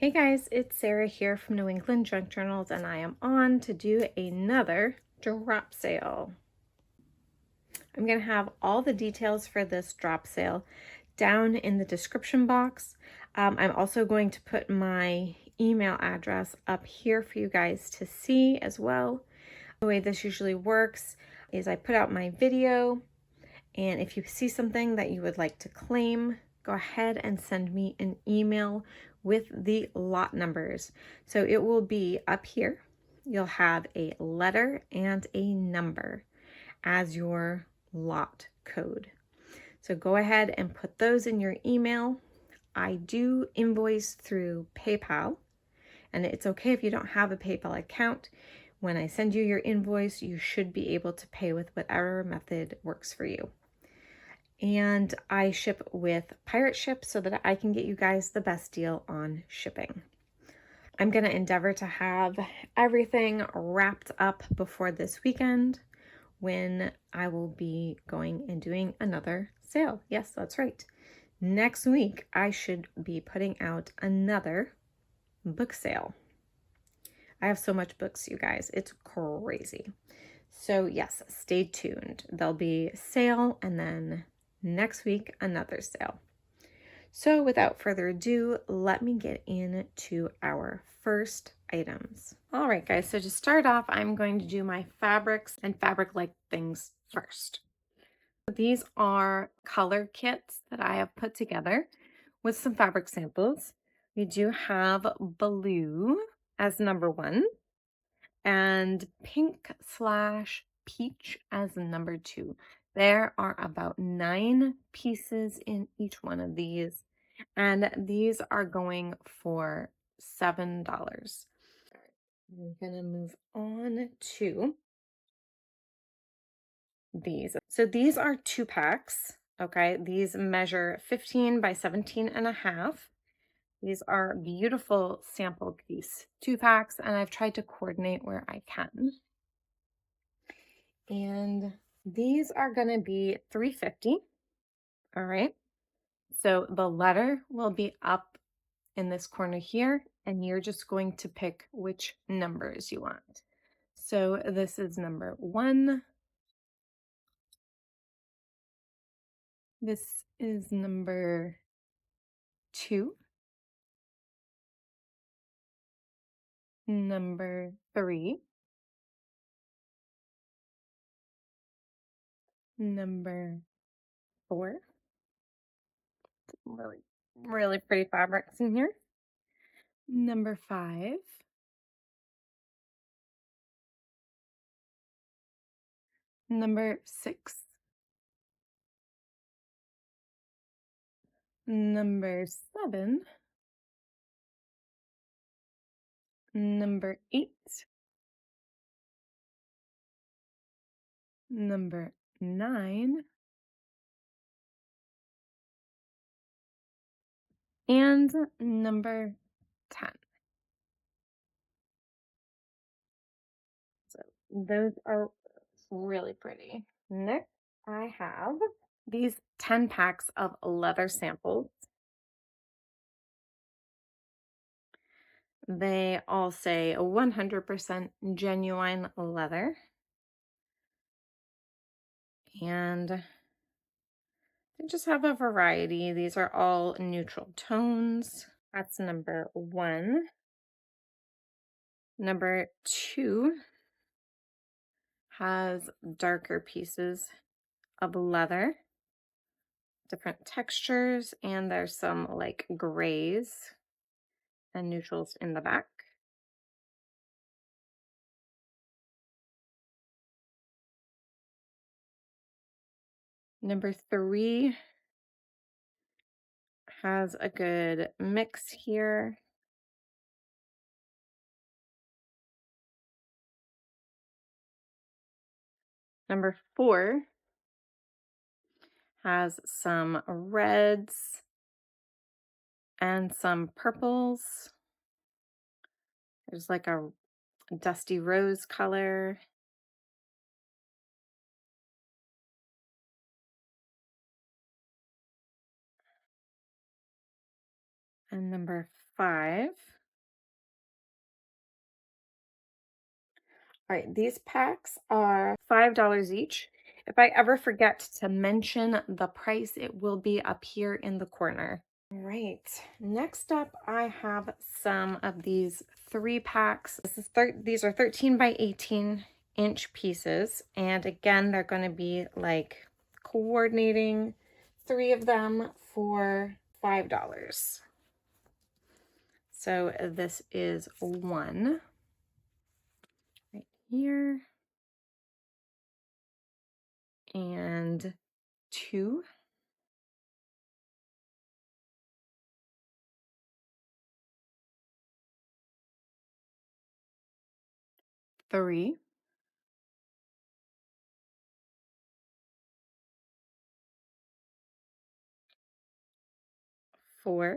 Hey guys, it's Sarah here from New England Junk Journals, and I am on to do another drop sale. I'm going to have all the details for this drop sale down in the description box. I'm also going to put my email address up here for you guys to see as well. The way this usually works is I put out my video, and if you see something that you would like to claim, go ahead and send me an email with the lot numbers. So it will be up here. You'll have a letter and a number as your lot code. So go ahead and put those in your email. I do invoice through PayPal, and it's okay if you don't have a PayPal account. When I send you your invoice, you should be able to pay with whatever method works for you. And I ship with Pirate Ship so that I can get you guys the best deal on shipping. I'm going to endeavor to have everything wrapped up before this weekend when I will be going and doing another sale. Yes, that's right. Next week, I should be putting out another book sale. I have so much books, you guys. It's crazy. So yes, stay tuned. There'll be sale, and then next week, another sale. So without further ado, let me get into our first items. All right, guys, so to start off, I'm going to do my fabrics and fabric-like things first. These are color kits that I have put together with some fabric samples. We do have blue as number 1 and pink/peach as number 2. There are about 9 pieces in each one of these, and these are going for $7. I'm gonna move on to these. So these are 2 packs, okay? These measure 15 by 17 and a half. These are beautiful sample piece 2 packs, and I've tried to coordinate where I can. And these are going to be $3.50. All right. So the letter will be up in this corner here, and you're just going to pick which numbers you want. So this is number 1. This is number 2. Number 3. Number 4. Really, really pretty fabrics in here. Number 5. Number 6. Number 7. Number 8. Number 9. And number 10. So those are really pretty. Next, I have these 10 packs of leather samples. They all say 100% genuine leather. And they just have a variety. These are all neutral tones. That's number 1. Number 2 has darker pieces of leather, different textures, and there's some like grays and neutrals in the back. Number 3 has a good mix here. Number 4 has some reds and some purples. There's like a dusty rose color. And number 5 All right, these packs are $5 each. If I ever forget to mention the price, it will be up here in the corner. All right, next up, I have some of these 3-packs. These are 13 by 18-inch pieces. And again, they're going to be like coordinating 3 of them for $5. So this is 1 right here and 2, 3, 4,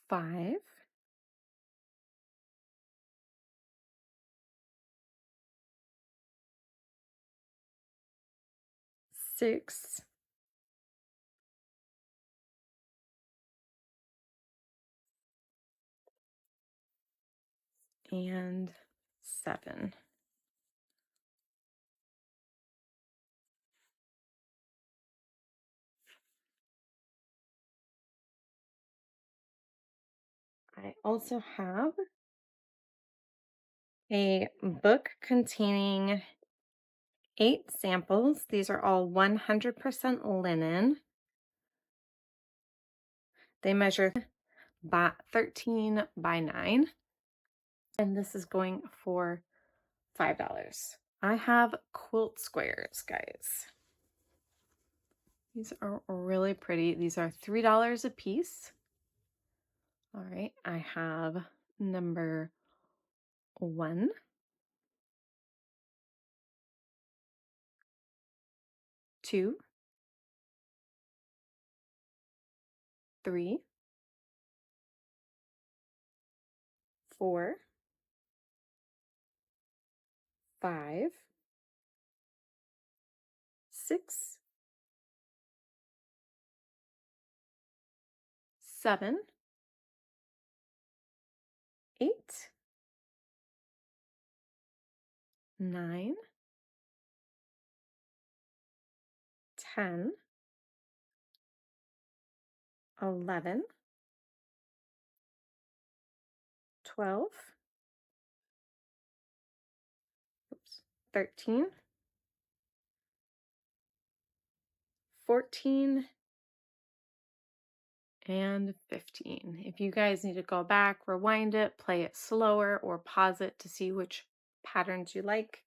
5, 6, and 7. I also have a book containing 8 samples. These are all 100% linen. They measure by 13 by 9. And this is going for $5. I have quilt squares, guys. These are really pretty. These are $3 a piece. All right, I have number 1, 2, 3, 4, 5, 6, 7, 8, 9, 10, 11, 12, 13, 14, and 15. If you guys need to go back, rewind it, play it slower, or pause it to see which patterns you like.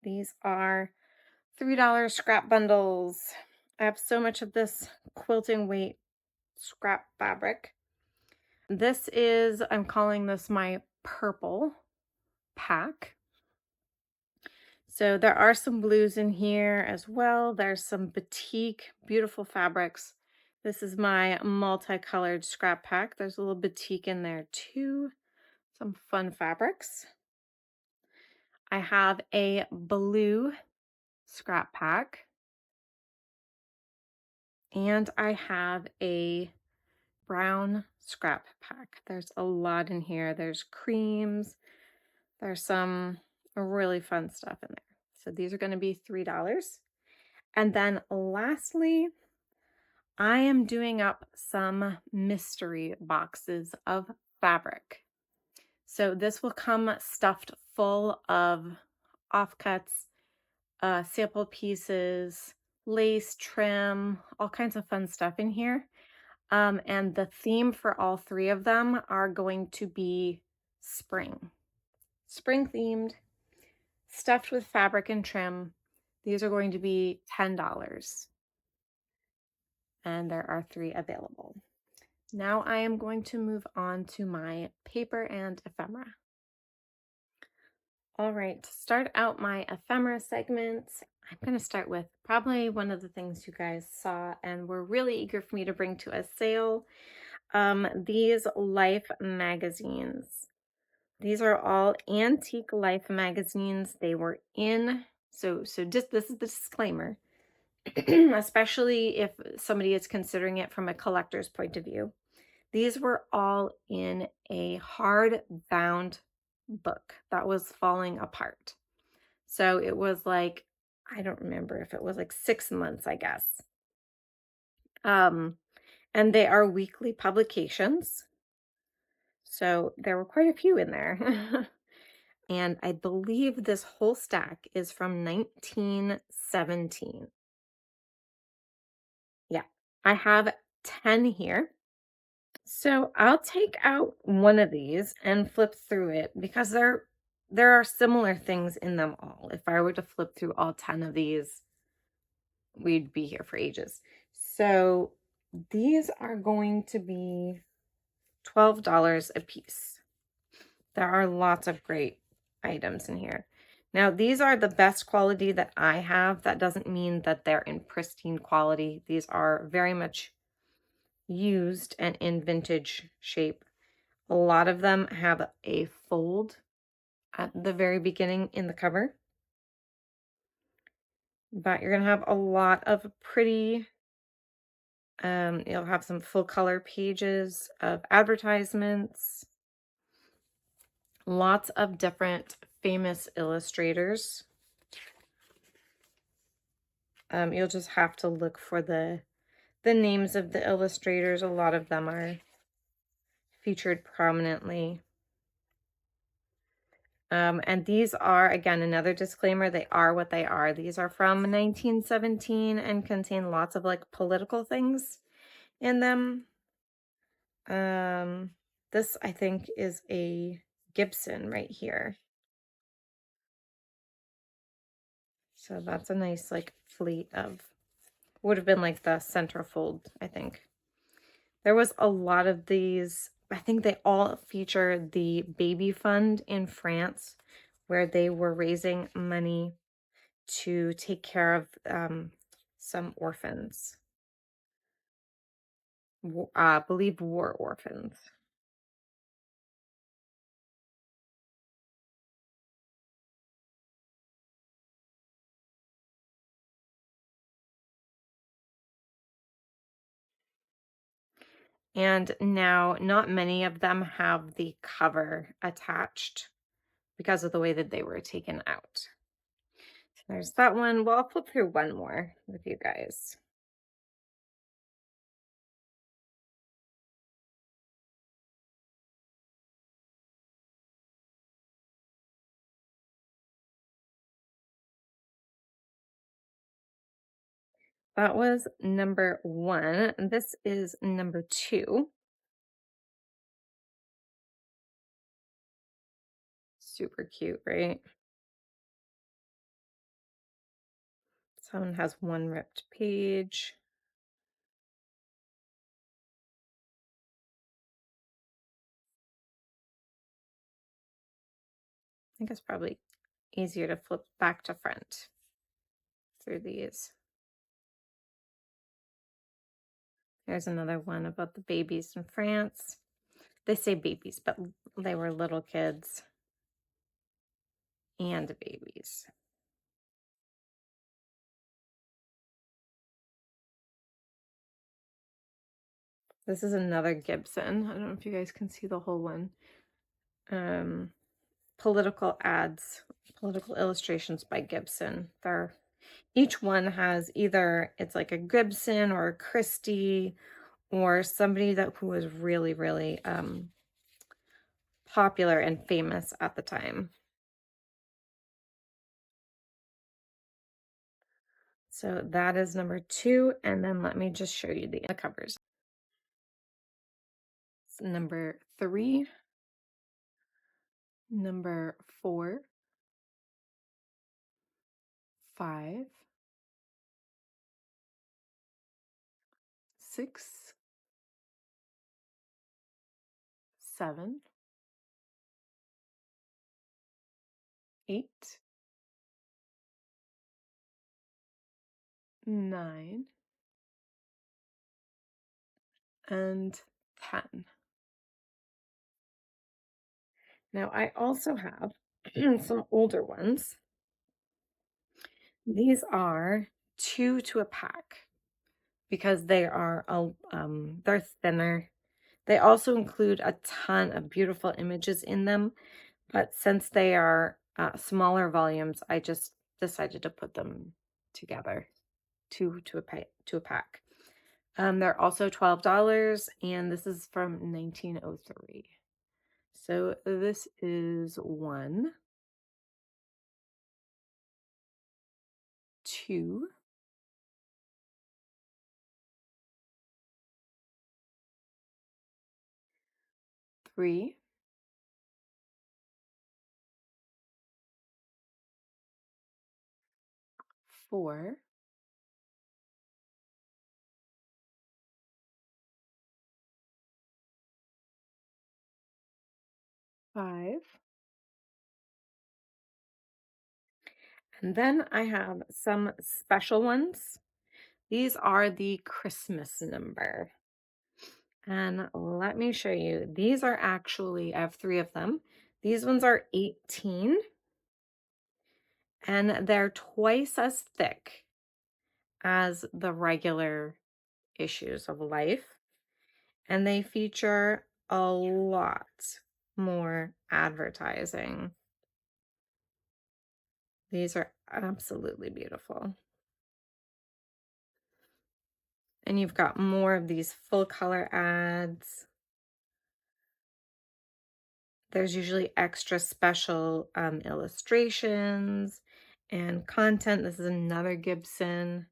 These are $3 scrap bundles. I have so much of this quilting weight scrap fabric. This is, I'm calling this my purple pack. So there are some blues in here as well. There's some batik, beautiful fabrics. This is my multicolored scrap pack. There's a little batik in there too. Some fun fabrics. I have a blue scrap pack. And I have a brown scrap pack. There's a lot in here. There's creams. There's some really fun stuff in there. So these are going to be $3. And then lastly, I am doing up some mystery boxes of fabric. So this will come stuffed full of offcuts, sample pieces, lace, trim, all kinds of fun stuff in here. And the theme for all 3 of them are going to be spring. Spring themed, stuffed with fabric and trim. These are going to be $10. And there are 3 available. Now I am going to move on to my paper and ephemera. All right, to start out my ephemera segment, I'm going to start with probably one of the things you guys saw and were really eager for me to bring to a sale. These Life magazines. These are all antique Life magazines. They were in, so just this is the disclaimer, especially if somebody is considering it from a collector's point of view. These were all in a hard-bound book that was falling apart. So it was like, I don't remember if it was like 6 months, I guess. And they are weekly publications. So there were quite a few in there. And I believe this whole stack is from 1917. Yeah, I have 10 here. So I'll take out one of these and flip through it because there are similar things in them all. If I were to flip through all 10 of these, we'd be here for ages. So these are going to be $12 a piece. There are lots of great items in here. Now, these are the best quality that I have. That doesn't mean that they're in pristine quality. These are very much used and in vintage shape. A lot of them have a fold at the very beginning in the cover. But you're going to have a lot of pretty, you'll have some full color pages of advertisements. Lots of different famous illustrators. You'll just have to look for the names of the illustrators. A lot of them are featured prominently. And these are, again, another disclaimer, they are what they are. These are from 1917 and contain lots of like political things in them. This I think is a Gibson right here. So that's a nice like fleet of, would have been like the centerfold, I think. There was a lot of these. I think they all feature the baby fund in France, where they were raising money to take care of some orphans. I believe war orphans. And now, not many of them have the cover attached because of the way that they were taken out. So there's that one. Well, I'll flip through one more with you guys. That was number 1. This is number 2. Super cute, right? Someone has one ripped page. I think it's probably easier to flip back to front through these. There's another one about the babies in France. They say babies, but they were little kids and babies. This is another Gibson. I don't know if you guys can see the whole one. Political ads, political illustrations by Gibson. Each one has either, it's like a Gibson or a Christie or somebody who was really, really popular and famous at the time. So that is number 2, and then let me just show you the covers. It's number 3, number 4, 5, 6, 7, 8, 9, and 10. Now I also have some older ones. These are 2 to a pack because they are they're thinner. They also include a ton of beautiful images in them, but since they are smaller volumes, I just decided to put them together to a pack. They're also $12, and this is from 1903. So this is 1, 2, 3, 4, 5, and then I have some special ones. These are the Christmas number. And let me show you. These are actually, I have 3 of them. These ones are 18, and they're twice as thick as the regular issues of Life. And they feature a lot more advertising. These are absolutely beautiful. And you've got more of these full color ads. There's usually extra special illustrations and content. This is another Gibson.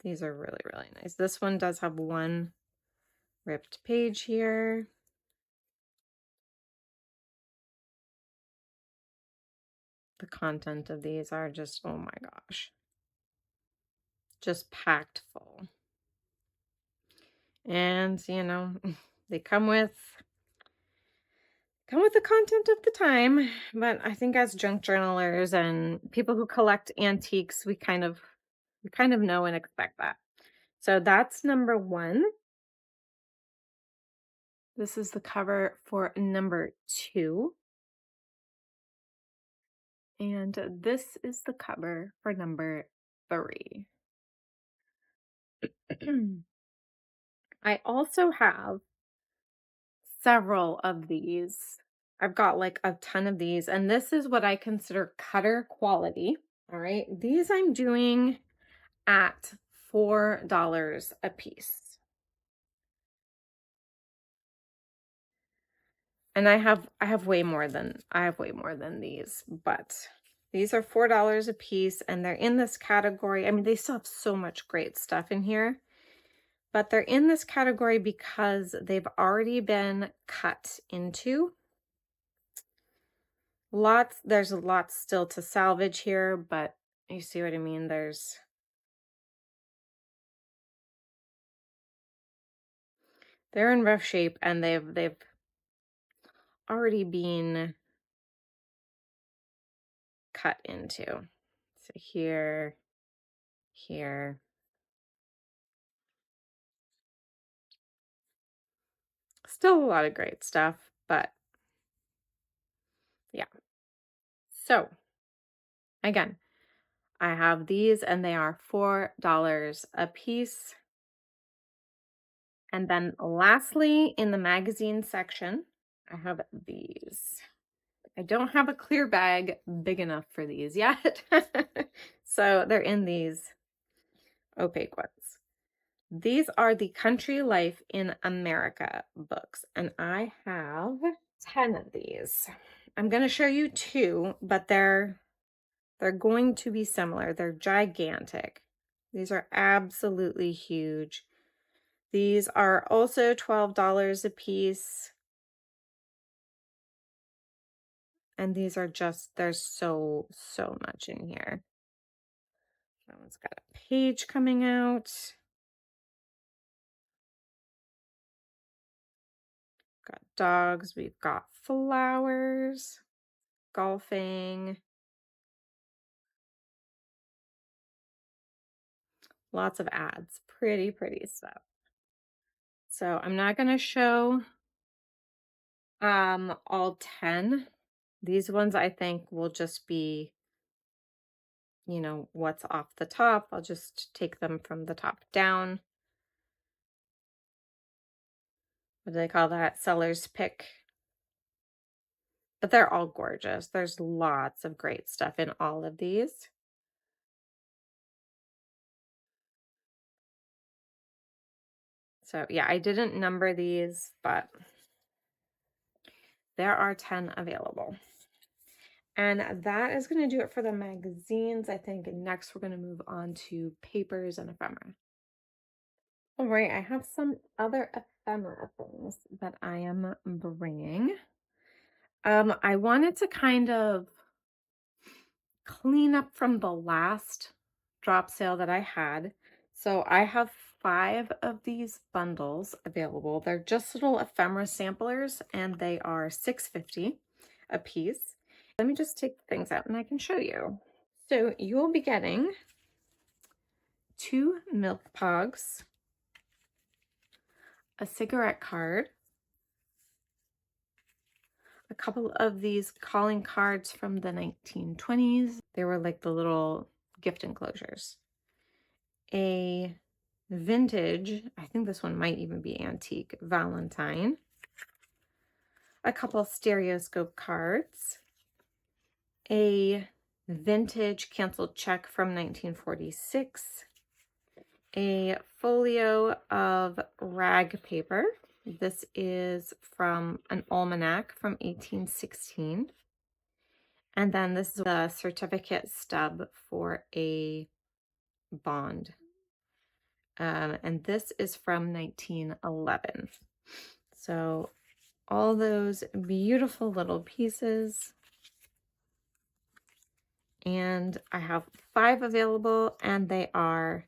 These are really, really nice. This one does have one ripped page here. The content of these are just, oh my gosh, just packed full. And, you know, they come with the content of the time, but I think as junk journalers and people who collect antiques, we kind of know and expect that. So that's number 1. This is the cover for number 2. And this is the cover for number 3. I also have several of these. I've got like a ton of these, and this is what I consider cutter quality. All right. These I'm doing at $4 a piece. And I have way more than these, but these are $4 a piece, and they're in this category. I mean, they still have so much great stuff in here, but they're in this category because they've already been cut into. There's a lot still to salvage here, but you see what I mean? They're in rough shape, and they've already been cut into. So here, here. Still a lot of great stuff, but yeah. So again, I have these, and they are $4 a piece. And then lastly, in the magazine section, I have these. I don't have a clear bag big enough for these yet. So they're in these opaque ones. These are the Country Life in America books, and I have 10 of these. I'm going to show you 2, but they're going to be similar. They're gigantic. These are absolutely huge. These are also $12 a piece. And these are just, there's so much in here. That one's got a page coming out. Got dogs, we've got flowers, golfing. Lots of ads. Pretty stuff. So I'm not going to show all 10 These ones I think will just be, you know, what's off the top. I'll just take them from the top down. What do they call that? Seller's pick. But they're all gorgeous. There's lots of great stuff in all of these. So yeah, I didn't number these, but there are 10 available. And that is going to do it for the magazines. I think next we're going to move on to papers and ephemera. All right, I have some other ephemera things that I am bringing. I wanted to kind of clean up from the last drop sale that I had. So I have 5 of these bundles available. They're just little ephemera samplers and they are $6.50 a piece. Let me just take things out and I can show you. So you will be getting 2 milk pogs, a cigarette card, a couple of these calling cards from the 1920s. They were like the little gift enclosures. A vintage, I think this one might even be antique, Valentine. A couple stereoscope cards. A vintage canceled check from 1946. A folio of rag paper. This is from an almanac from 1816. And then this is the certificate stub for a bond. And this is from 1911. So all those beautiful little pieces. And I have 5 available and they are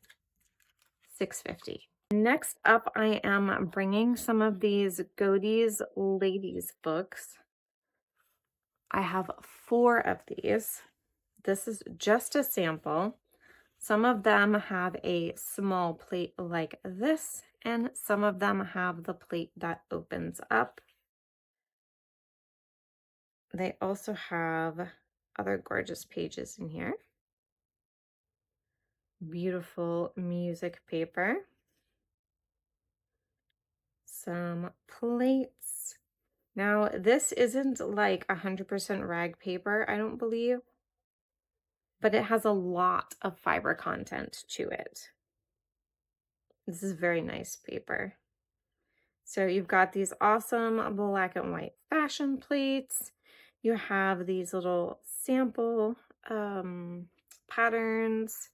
$6.50. Next up, I am bringing some of these Godey's ladies books. I have 4 of these. This is just a sample. Some of them have a small plate like this, and some of them have the plate that opens up. They also have other gorgeous pages in here. Beautiful music paper. Some plates. Now, this isn't like 100% rag paper, I don't believe, but it has a lot of fiber content to it. This is very nice paper. So you've got these awesome black and white fashion plates. You have these little sample patterns,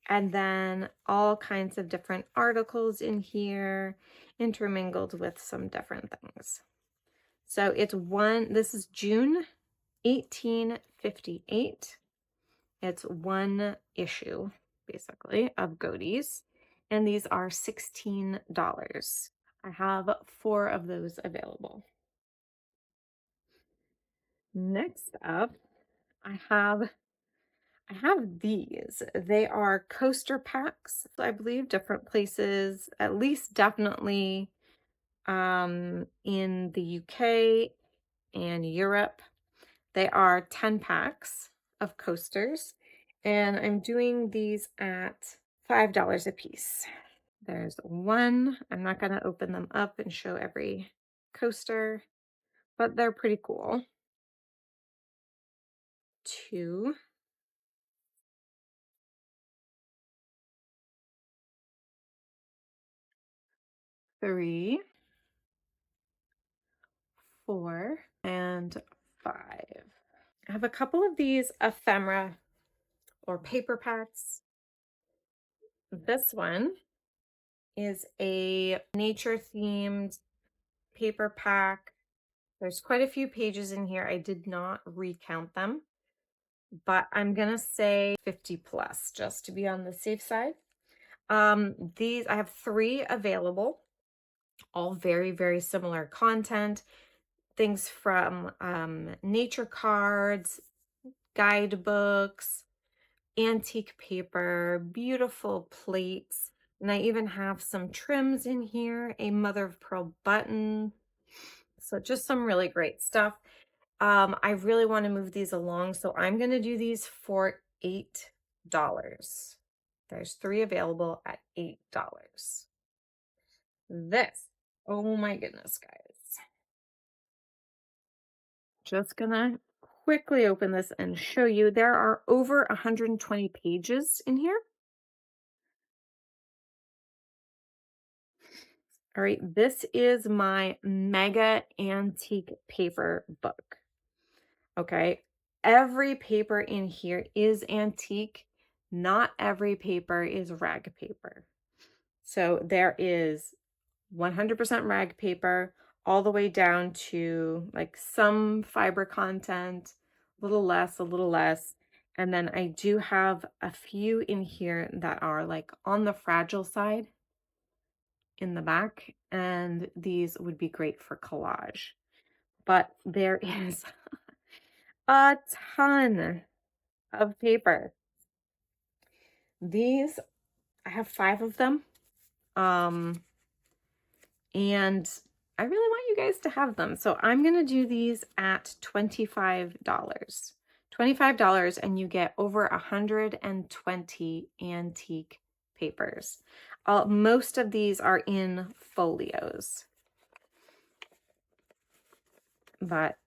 and then all kinds of different articles in here, intermingled with some different things. So it's this is June 1858. It's one issue, basically, of Godey's, and these are $16. I have 4 of those available. Next up, I have these. They are coaster packs. I believe different places, at least definitely in the UK and Europe. They are 10 packs of coasters, and I'm doing these at $5 a piece. There's one. I'm not going to open them up and show every coaster, but they're pretty cool. 2, 3, 4, and 5. I have a couple of these ephemera or paper packs. This one is a nature themed paper pack. There's quite a few pages in here. I did not recount them, but I'm gonna say 50 plus just to be on the safe side. These, I have 3 available, all very, very similar content. Things from nature cards, guidebooks, antique paper, beautiful plates, and I even have some trims in here, a mother of pearl button. So just some really great stuff. I really want to move these along, so I'm going to do these for $8. There's 3 available at $8. This, oh my goodness, guys. Just gonna quickly open this and show you. There are over 120 pages in here. All right, this is my mega antique paper book. Okay, every paper in here is antique. Not every paper is rag paper. So there is 100% rag paper all the way down to like some fiber content, a little less. And then I do have a few in here that are like on the fragile side in the back, and these would be great for collage. But there is a ton of paper. These, I have 5 of them. And I really want you guys to have them. So I'm going to do these at $25. $25, and you get over 120 antique papers. Most of these are in folios. But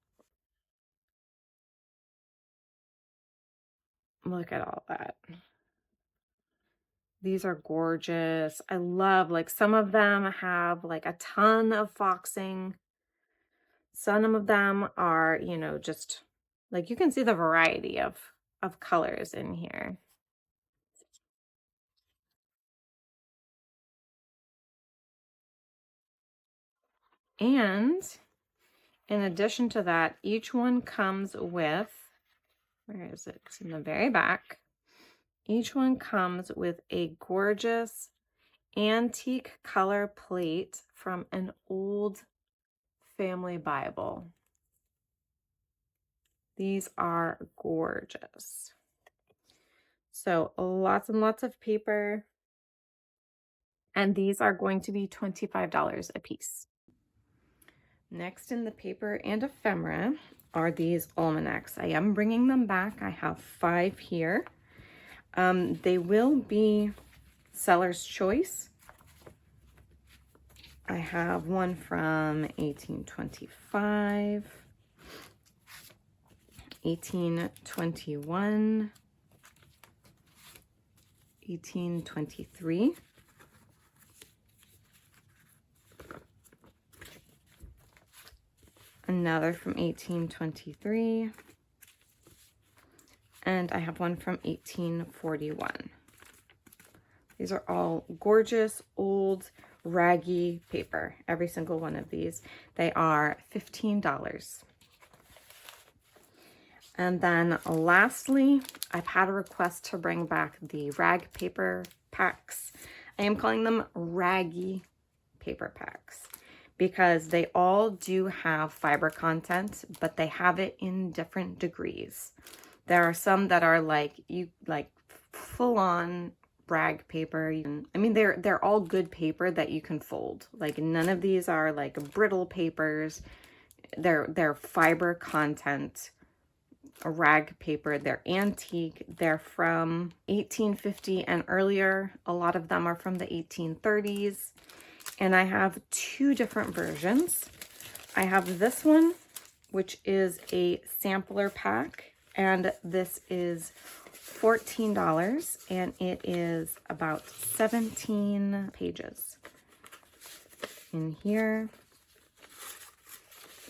look at all that. These are gorgeous. I love, like, some of them have like a ton of foxing. Some of them are, you know, just like, you can see the variety of colors in here. And in addition to that, each one comes with, where is it? It's in the very back. Each one comes with a gorgeous antique color plate from an old family Bible. These are gorgeous. So lots and lots of paper. And these are going to be $25 a piece. Next in the paper and ephemera are these almanacs. I am bringing them back. I have 5 here. They will be seller's choice. I have one from 1825, 1821, 1823, another from 1823, and I have one from 1841. These are all gorgeous, old, raggy paper. Every single one of these. They are $15. And then lastly, I've had a request to bring back the rag paper packs. I am calling them raggy paper packs because they all do have fiber content, but they have it in different degrees. There are some that are like full on rag paper. I mean, they're all good paper that you can fold. Like, none of these are like brittle papers. They're fiber content rag paper. They're antique. They're from 1850 and earlier. A lot of them are from the 1830s. And I have 2 different versions. I have this one, which is a sampler pack, and this is $14, and it is about 17 pages in here.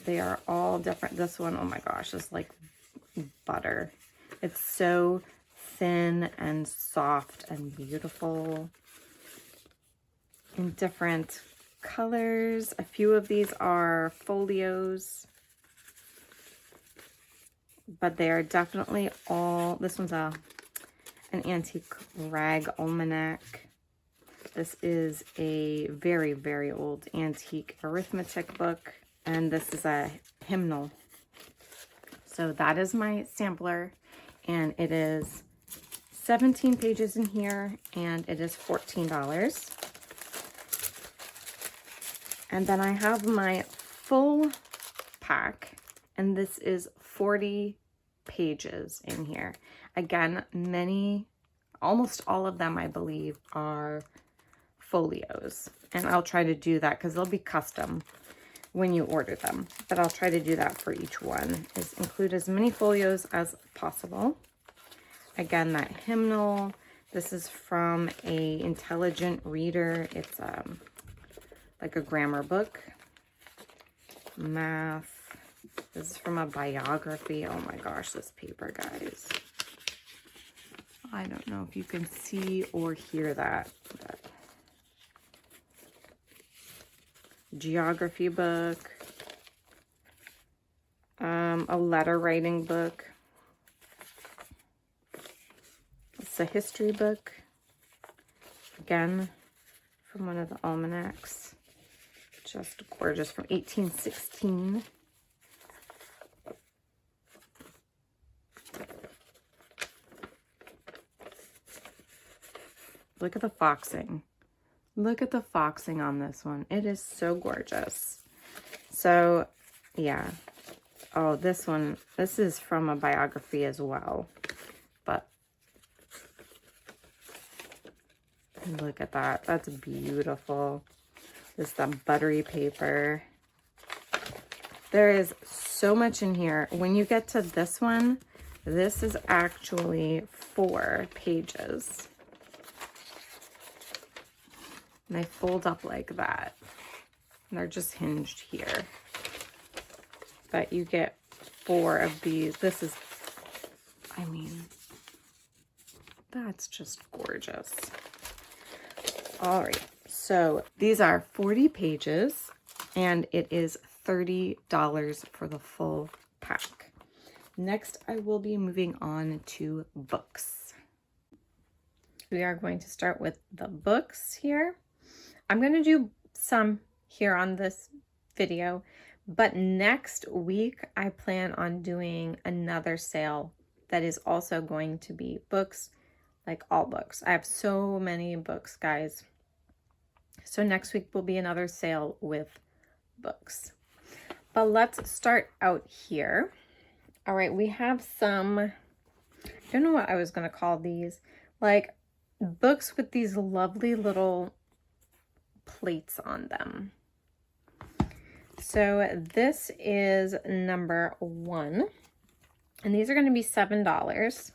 They are all different. This one, oh my gosh, is like butter. It's so thin and soft and beautiful in different colors. A few of these are folios, but they are definitely all, this one's an antique rag almanac. This is a very, very old antique arithmetic book, and this is a hymnal. So that is my sampler, and it is 17 pages in here, and it is $14. And then I have my full pack, And this is 40 pages in here. Again, almost all of them, I believe, are folios. And I'll try to do that because they'll be custom when you order them. But I'll try to do that for each one, is include as many folios as possible. Again, that hymnal, this is from a intelligent reader. It's like a grammar book. Math. This is from a biography. Oh my gosh, this paper, guys. I don't know if you can see or hear that. But geography book. A letter writing book. It's a history book. Again, from one of the Almanacs. Just gorgeous, from 1816. Look at the foxing. Look at the foxing on this one. It is so gorgeous. So, yeah. Oh, this one, this is from a biography as well. But look at that. That's beautiful. This is the buttery paper. There is so much in here. When you get to this one, this is actually 4 pages. And they fold up like that. And they're just hinged here. But you get 4 of these. This is, I mean, that's just gorgeous. All right. So these are 40 pages, and it is $30 for the full pack. Next, I will be moving on to books. We are going to start with the books here. I'm going to do some here on this video, but next week I plan on doing another sale that is also going to be books, like all books. I have so many books, guys. So next week will be another sale with books. But let's start out here. All right, we have some, I don't know what I was going to call these, like books with these lovely little plates on them. So this is number 1, and these are going to be $7.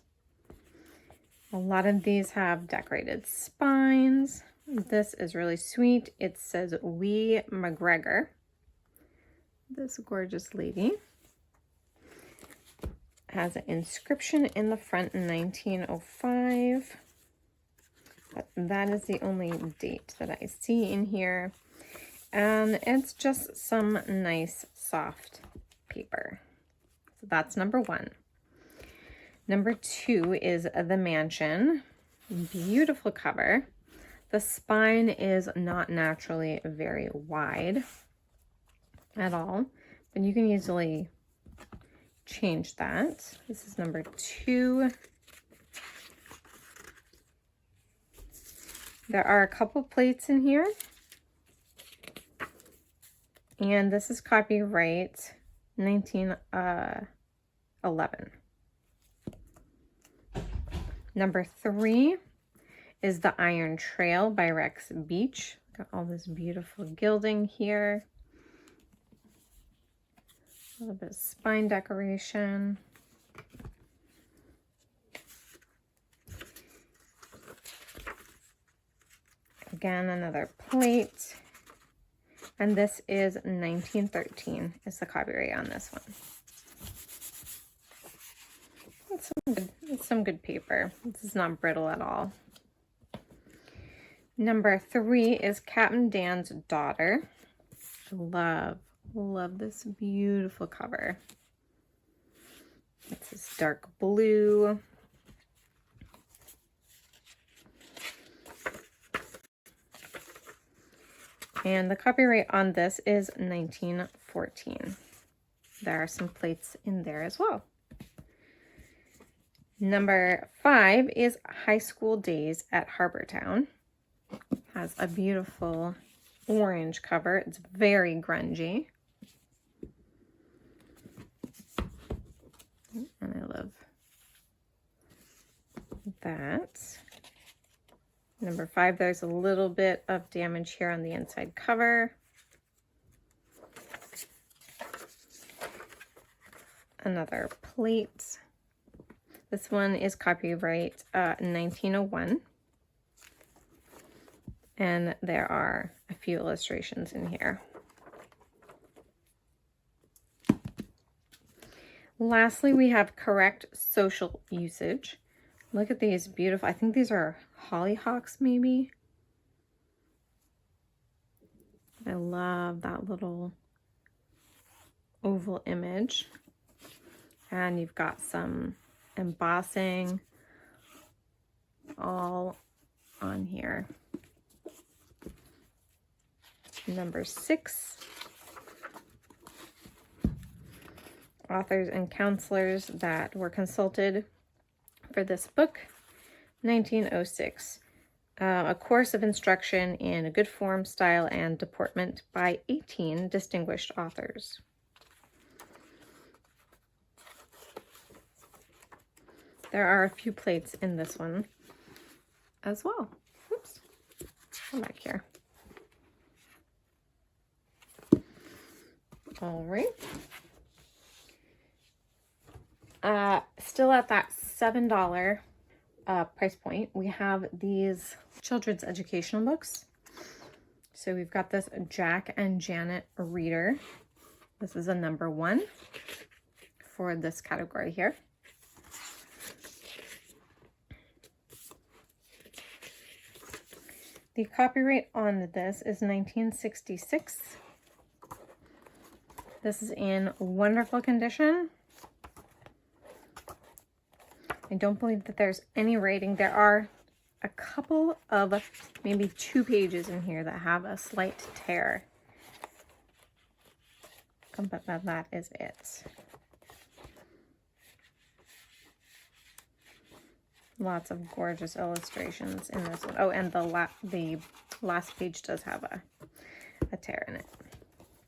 A lot of these have decorated spines. This is really sweet. It says Wee McGregor. This gorgeous lady has an inscription in the front in 1905. But that is the only date that I see in here. And it's just some nice soft paper. So that's number 1. Number 2 is The Mansion. Beautiful cover. The spine is not naturally very wide at all, but you can easily change that. This is number 2. There are a couple plates in here. And this is copyright 1911. Number 3 is The Iron Trail by Rex Beach. Got all this beautiful gilding here. A little bit of spine decoration. Again, another plate. And this is 1913 is the copyright on this one. It's some good paper. This is not brittle at all. Number 3 is Captain Dan's Daughter. Love this beautiful cover. It's this dark blue. And the copyright on this is 1914. There are some plates in there as well. Number 5 is High School Days at Harbortown. Has a beautiful orange cover. It's very grungy. that. Number 5, there's a little bit of damage here on the inside cover. Another plate. This one is copyright 1901. And there are a few illustrations in here. Lastly, we have correct social usage. Look at these beautiful, I think these are hollyhocks maybe. I love that little oval image. And you've got some embossing all on here. Number 6. Authors and counselors that were consulted for this book, 1906. A course of instruction in a good form, style, and deportment by 18 distinguished authors. There are a few plates in this one as well. Oops, come back here. All right. Still at that $7 price point, we have these children's educational books. So we've got this Jack and Janet reader. This is a number 1 for this category here. The copyright on this is 1966. This is in wonderful condition. I don't believe that there's any rating. There are a couple of maybe 2 pages in here that have a slight tear. But that is it. Lots of gorgeous illustrations in this one. Oh, and the last page does have a tear in it.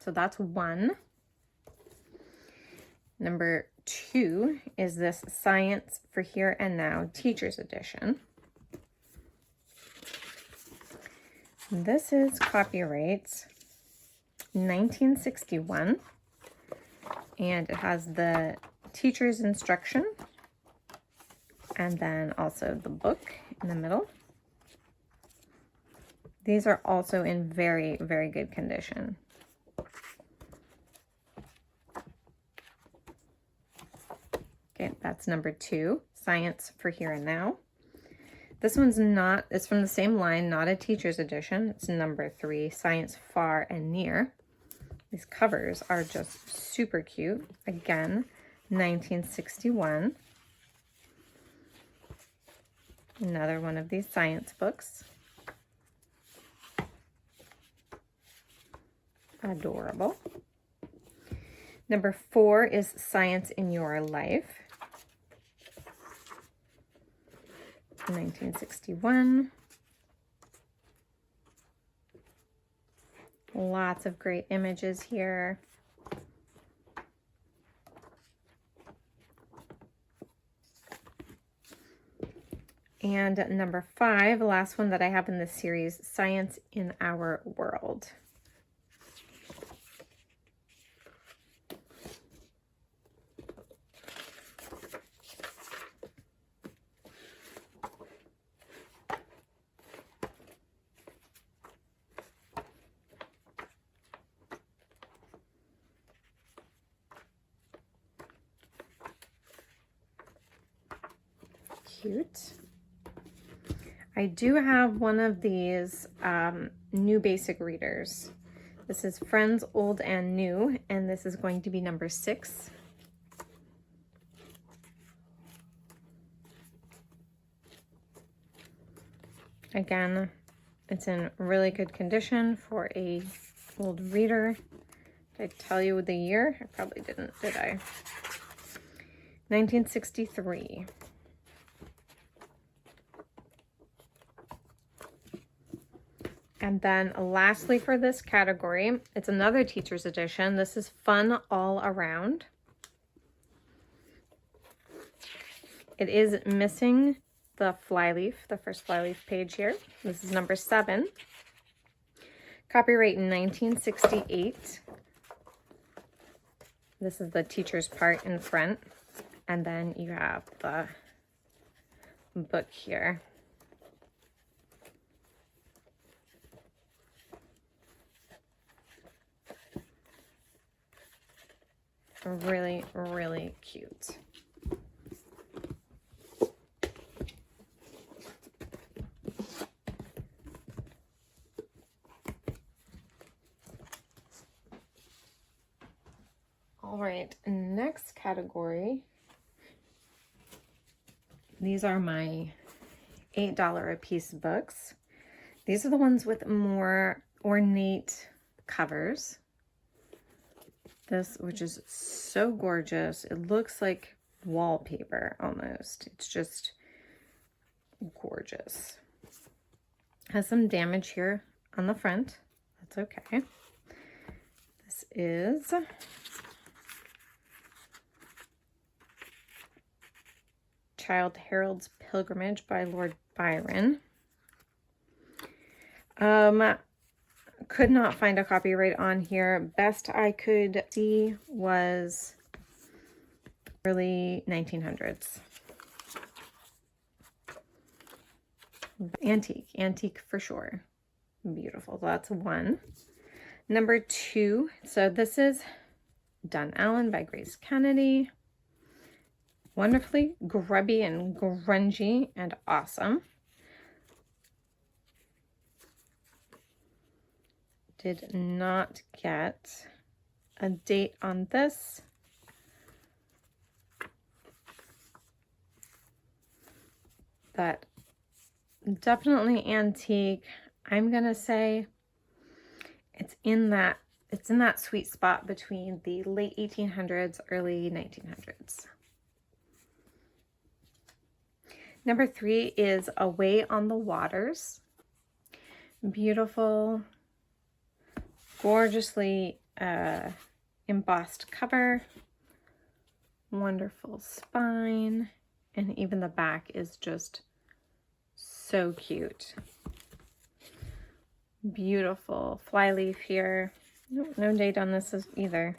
So that's 1. Number 2 is this Science for Here and Now Teacher's Edition. This is copyright 1961, and it has the teacher's instruction and then also the book in the middle. These are also in very, very good condition. Okay, that's number 2, Science for Here and Now. This one's not, it's from the same line, not a teacher's edition. It's number 3, Science Far and Near. These covers are just super cute. Again, 1961. Another one of these science books. Adorable. Number 4 is Science in Your Life. 1961. Lots of great images here. And number 5, the last one that I have in this series, Science in Our World. Cute. I do have one of these new basic readers. This is Friends Old and New, and this is going to be number 6. Again, it's in really good condition for a old reader. Did I tell you the year? I probably didn't, did I? 1963. And then lastly for this category, it's another teacher's edition. This is Fun All Around. It is missing the flyleaf, the first flyleaf page here. This is number 7. Copyright in 1968. This is the teacher's part in front. And then you have the book here. Really, really cute. All right, next category. These are my $8 a piece books. These are the ones with more ornate covers. This, which is so gorgeous. It looks like wallpaper almost. It's just gorgeous. Has some damage here on the front. That's okay. This is Childe Harold's Pilgrimage by Lord Byron. Could not find a copyright on here. Best I could see was early 1900s. Antique for sure. Beautiful. So that's 1. Number 2. So this is Dun Allen by Grace Kennedy. Wonderfully grubby and grungy and awesome. Did not get a date on this. But definitely antique. I'm gonna say it's in that sweet spot between the late 1800s, early 1900s. Number 3 is Away on the Waters. Beautiful, gorgeously embossed cover, wonderful spine, and even the back is just so cute. Beautiful flyleaf here. No date on this either.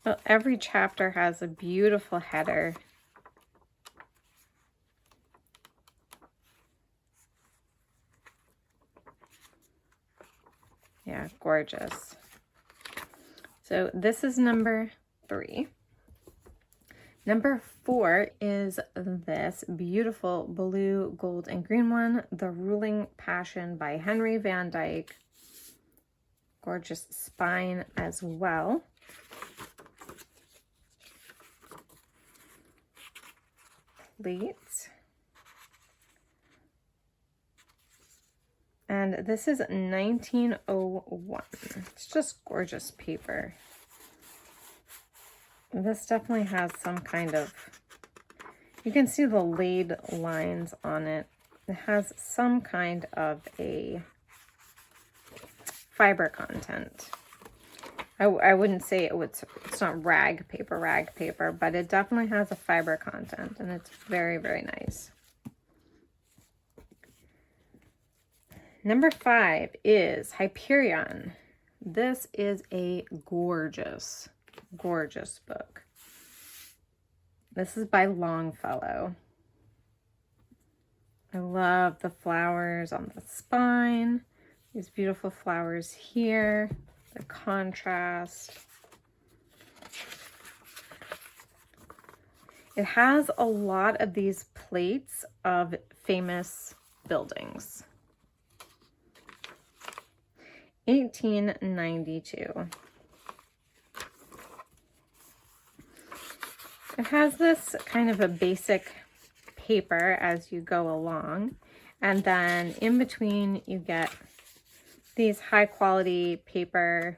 Well, every chapter has a beautiful header. Yeah, gorgeous. So this is number 3. Number 4 is this beautiful blue, gold, and green one, The Ruling Passion by Henry Van Dyke. Gorgeous spine as well. Plate. And this is 1901. It's just gorgeous paper. This definitely has some kind of, you can see the laid lines on it. It has some kind of a fiber content. I wouldn't say it's not rag paper, but it definitely has a fiber content, and it's very, very nice. Number 5 is Hyperion. This is a gorgeous, gorgeous book. This is by Longfellow. I love the flowers on the spine. These beautiful flowers here. The contrast. It has a lot of these plates of famous buildings. 1892. It has this kind of a basic paper as you go along, and then in between you get these high quality paper.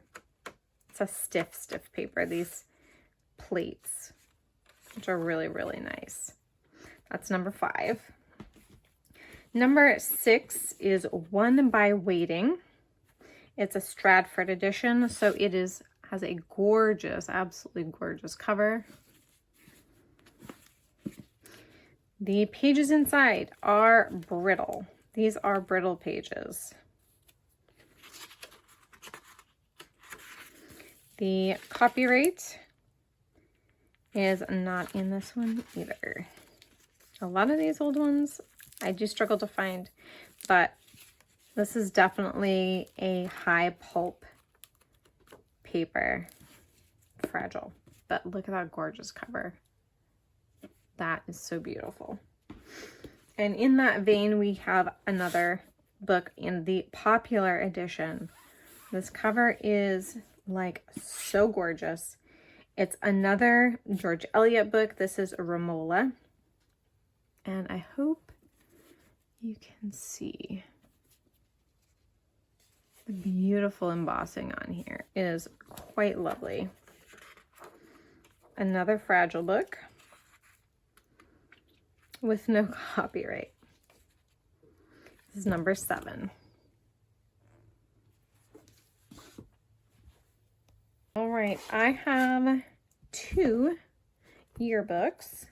It's a stiff paper, these plates, which are really, really nice. That's number 5. Number 6 is One by Waiting. It's a Stratford edition, so it has a gorgeous, absolutely gorgeous cover. The pages inside are brittle. These are brittle pages. The copyright is not in this one either. A lot of these old ones I do struggle to find, but this is definitely a high pulp paper. Fragile, but look at that gorgeous cover. That is so beautiful. And in that vein, we have another book in the popular edition. This cover is like so gorgeous. It's another George Eliot book. This is Romola. And I hope you can see the beautiful embossing on here. It is quite lovely. Another fragile book with no copyright. This is number 7. All right, I have 2 yearbooks.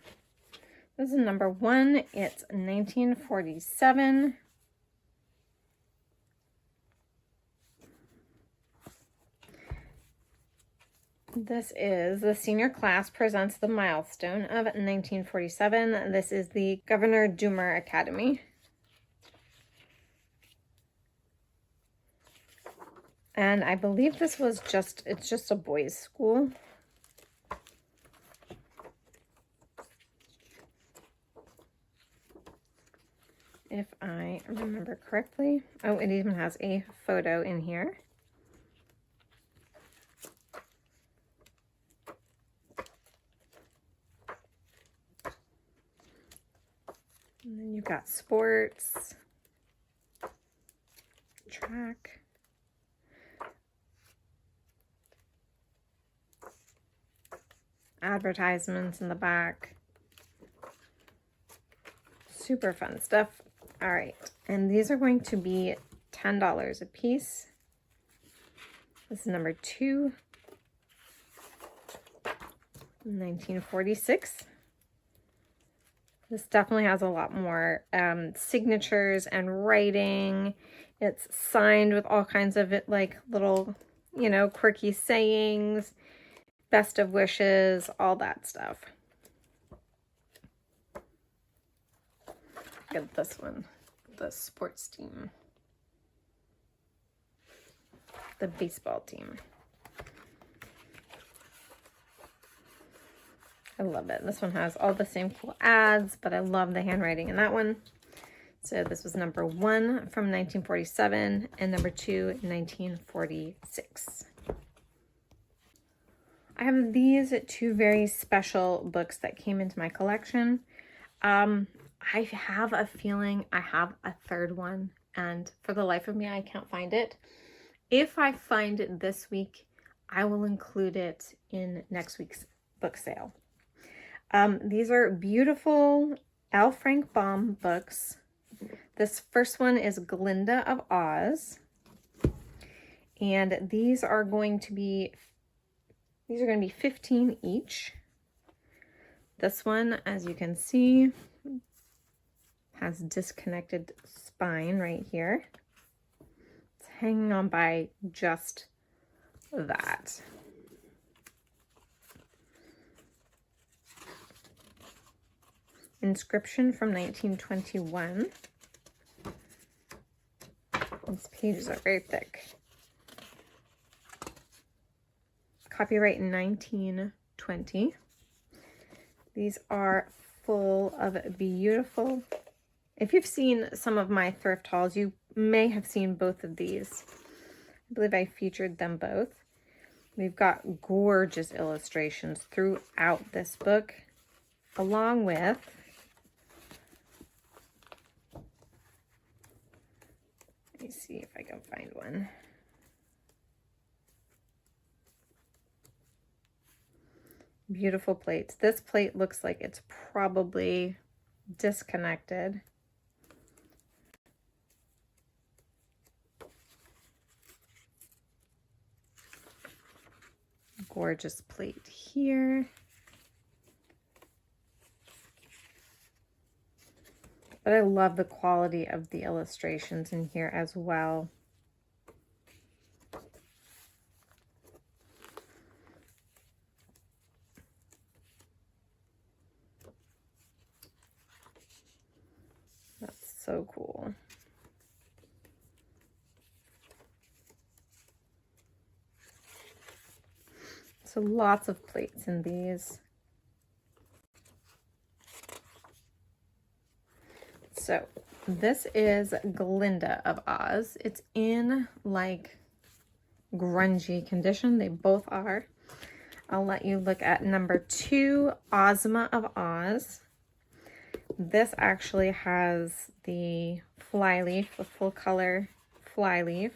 This is number 1. It's 1947. This is the senior class presents the milestone of 1947. This is the Governor Doomer Academy. And I believe this was it's just a boys' school. If I remember correctly. Oh, it even has a photo in here. And then you've got sports, track, advertisements in the back. Super fun stuff. All right, and these are going to be $10 a piece. This is number 2, 1946. This definitely has a lot more signatures and writing. It's signed with all kinds of like little, you know, quirky sayings, best of wishes, all that stuff. Look at this one, the sports team, the baseball team. I love it. This one has all the same cool ads, but I love the handwriting in that one. So this was number 1 from 1947 and number 2, 1946. I have these 2 very special books that came into my collection. I have a feeling I have a third one, and for the life of me, I can't find it. If I find it this week, I will include it in next week's book sale. These are beautiful L. Frank Baum books. This first one is Glinda of Oz. And these are going to be 15 each. This one, as you can see, has disconnected spine right here. It's hanging on by just that. Inscription from 1921. These pages are very thick. Copyright 1920. These are full of beautiful. If you've seen some of my thrift hauls, you may have seen both of these. I believe I featured them both. We've got gorgeous illustrations throughout this book, along with let me see if I can find one. Beautiful plates. This plate looks like it's probably disconnected. Gorgeous plate here. But I love the quality of the illustrations in here as well. That's so cool. So lots of plates in these. So this is Glinda of Oz. It's in like grungy condition. They both are. I'll let you look at number 2, Ozma of Oz. This actually has the flyleaf, the full color flyleaf.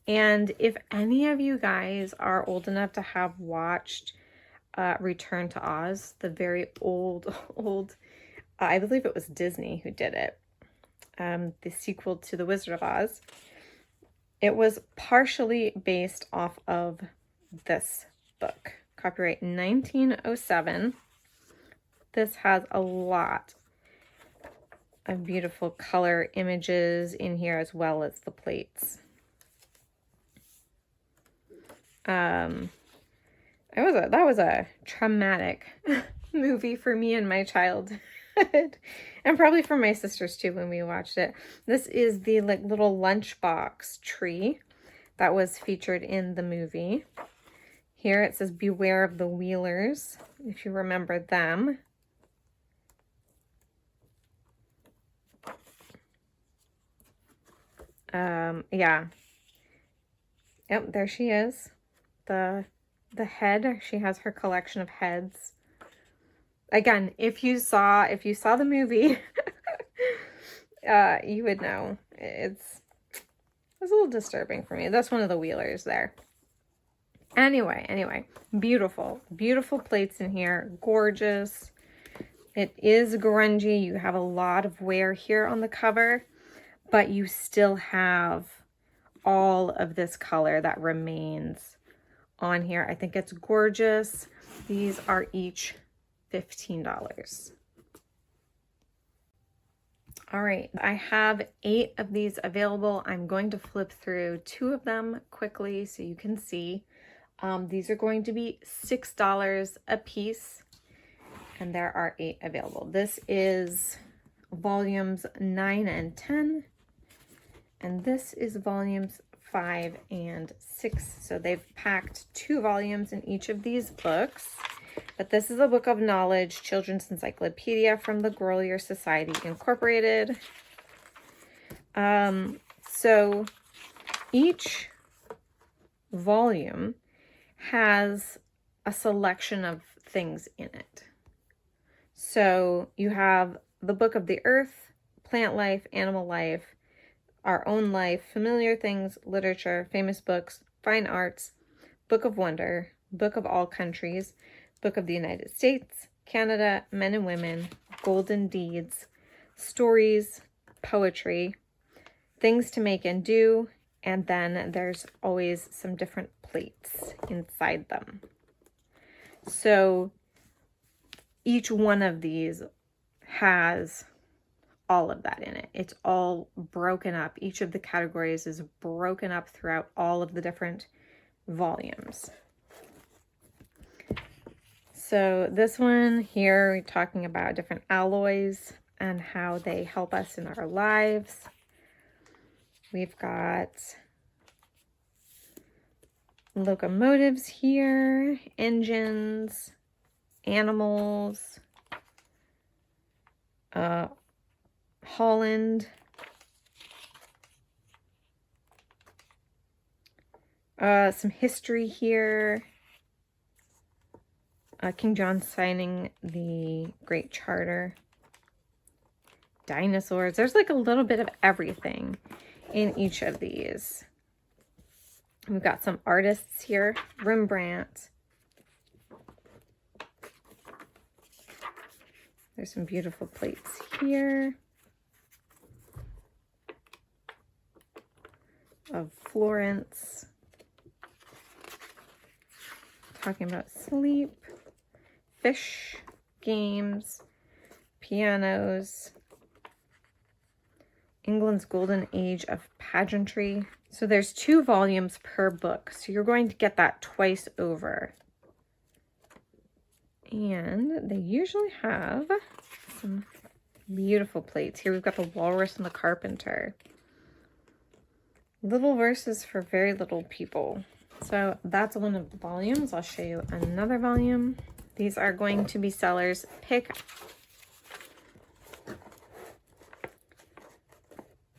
And if any of you guys are old enough to have watched Return to Oz, the very old, I believe it was Disney who did it, the sequel to The Wizard of Oz, it was partially based off of this book, copyright 1907. This has a lot of beautiful color images in here as well as the plates. That was a traumatic movie for me in my childhood, and probably for my sisters too when we watched it. This is the like little lunchbox tree that was featured in the movie. Here it says beware of the Wheelers, if you remember them. Yeah. Yep, there she is. The head, she has her collection of heads. Again, if you saw the movie, you would know. It's a little disturbing for me. That's one of the Wheelers there. Anyway, beautiful plates in here. Gorgeous. It is grungy. You have a lot of wear here on the cover, but you still have all of this color that remains on here. I think it's gorgeous. These are each $15. All right, I have 8 of these available. I'm going to flip through 2 of them quickly so you can see. These are going to be $6 a piece, and there are 8 available. This is volumes 9 and 10, and this is volumes 5 and 6. So they've packed 2 volumes in each of these books. But this is a book of knowledge, children's encyclopedia from the Grolier Society Incorporated. So each volume has a selection of things in it. So you have the Book of the Earth, Plant Life, Animal Life, Our Own Life, Familiar Things, Literature, Famous Books, Fine Arts, Book of Wonder, Book of All Countries, Book of the United States, Canada, Men and Women, Golden Deeds, Stories, Poetry, Things to Make and Do, and then there's always some different plates inside them. So each one of these has all of that in it. It's all broken up. Each of the categories is broken up throughout all of the different volumes. So this one here, we're talking about different alloys and how they help us in our lives. We've got locomotives here, engines, animals, Holland, some history here. King John signing the Great Charter. Dinosaurs. There's like a little bit of everything in each of these. We've got some artists here. Rembrandt. There's some beautiful plates here of Florence. Talking about sleep. Fish, games, pianos, England's Golden Age of Pageantry. So there's 2 volumes per book. So you're going to get that twice over. And they usually have some beautiful plates. Here we've got the Walrus and the Carpenter. Little verses for very little people. So that's one of the volumes. I'll show you another volume. These are going to be Seller's Pick.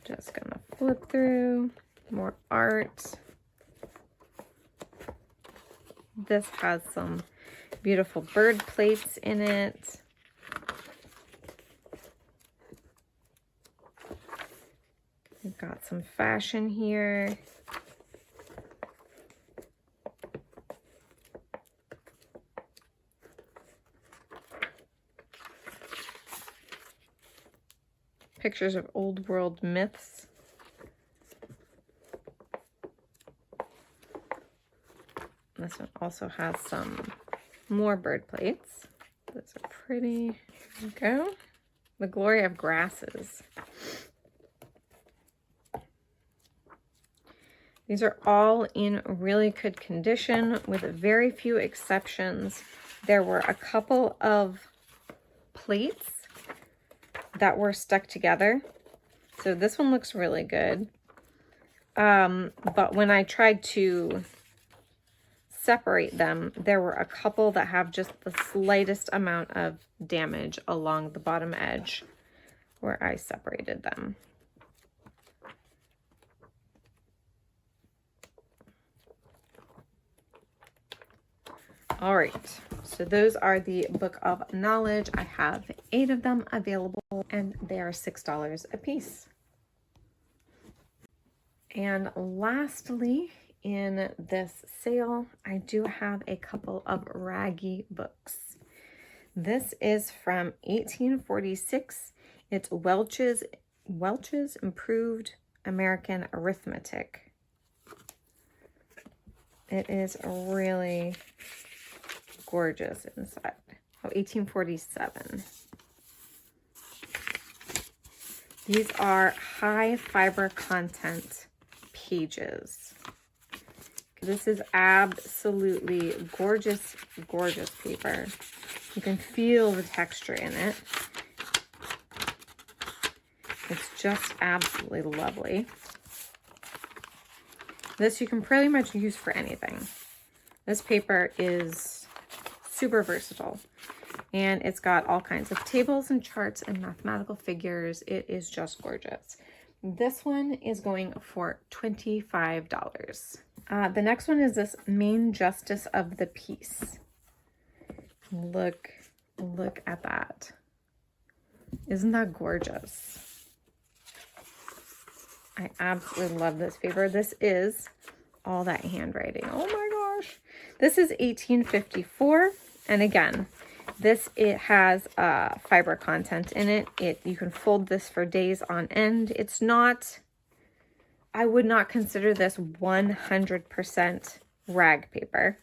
Just gonna flip through more art. This has some beautiful bird plates in it. We've got some fashion here. Pictures of old world myths. This one also has some more bird plates. Those are pretty. There we go. The Glory of Grasses. These are all in really good condition with very few exceptions. There were a couple of plates that were stuck together. So this one looks really good. But when I tried to separate them, there were a couple that have just the slightest amount of damage along the bottom edge where I separated them. All right, so those are the Book of Knowledge. I have 8 of them available and they are $6 a piece. And lastly, in this sale, I do have a couple of Raggy books. This is from 1846. It's Welch's Improved American Arithmetic. It is really gorgeous inside. Oh, 1847. These are high fiber content pages. This is absolutely gorgeous, gorgeous paper. You can feel the texture in it. It's just absolutely lovely. This you can pretty much use for anything. This paper is super versatile. And it's got all kinds of tables and charts and mathematical figures. It is just gorgeous. This one is going for $25. The next one is this Main Justice of the Peace. Look at that. Isn't that gorgeous? I absolutely love this paper. This is all that handwriting. Oh my gosh. This is 1854. And again, it has fiber content in it. You can fold this for days on end. It's not, I would not consider this 100% rag paper,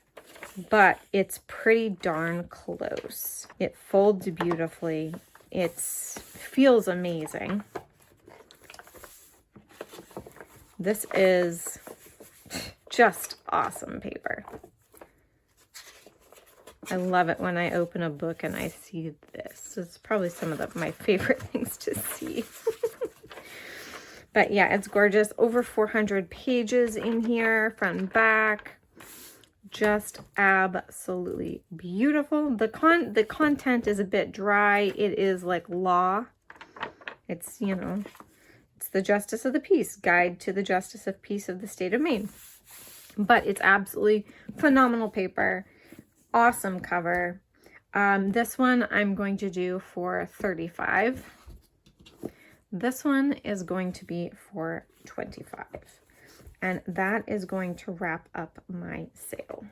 but it's pretty darn close. It folds beautifully. It feels amazing. This is just awesome paper. I love it when I open a book and I see this. It's probably some of my favorite things to see. But yeah, it's gorgeous. Over 400 pages in here, front and back. Just absolutely beautiful. The content is a bit dry. It is like law. It's, you know, it's the Justice of the Peace, Guide to the Justice of Peace of the State of Maine. But it's absolutely phenomenal paper. Awesome cover. This one I'm going to do for $35. This one is going to be for $25. And that is going to wrap up my sale.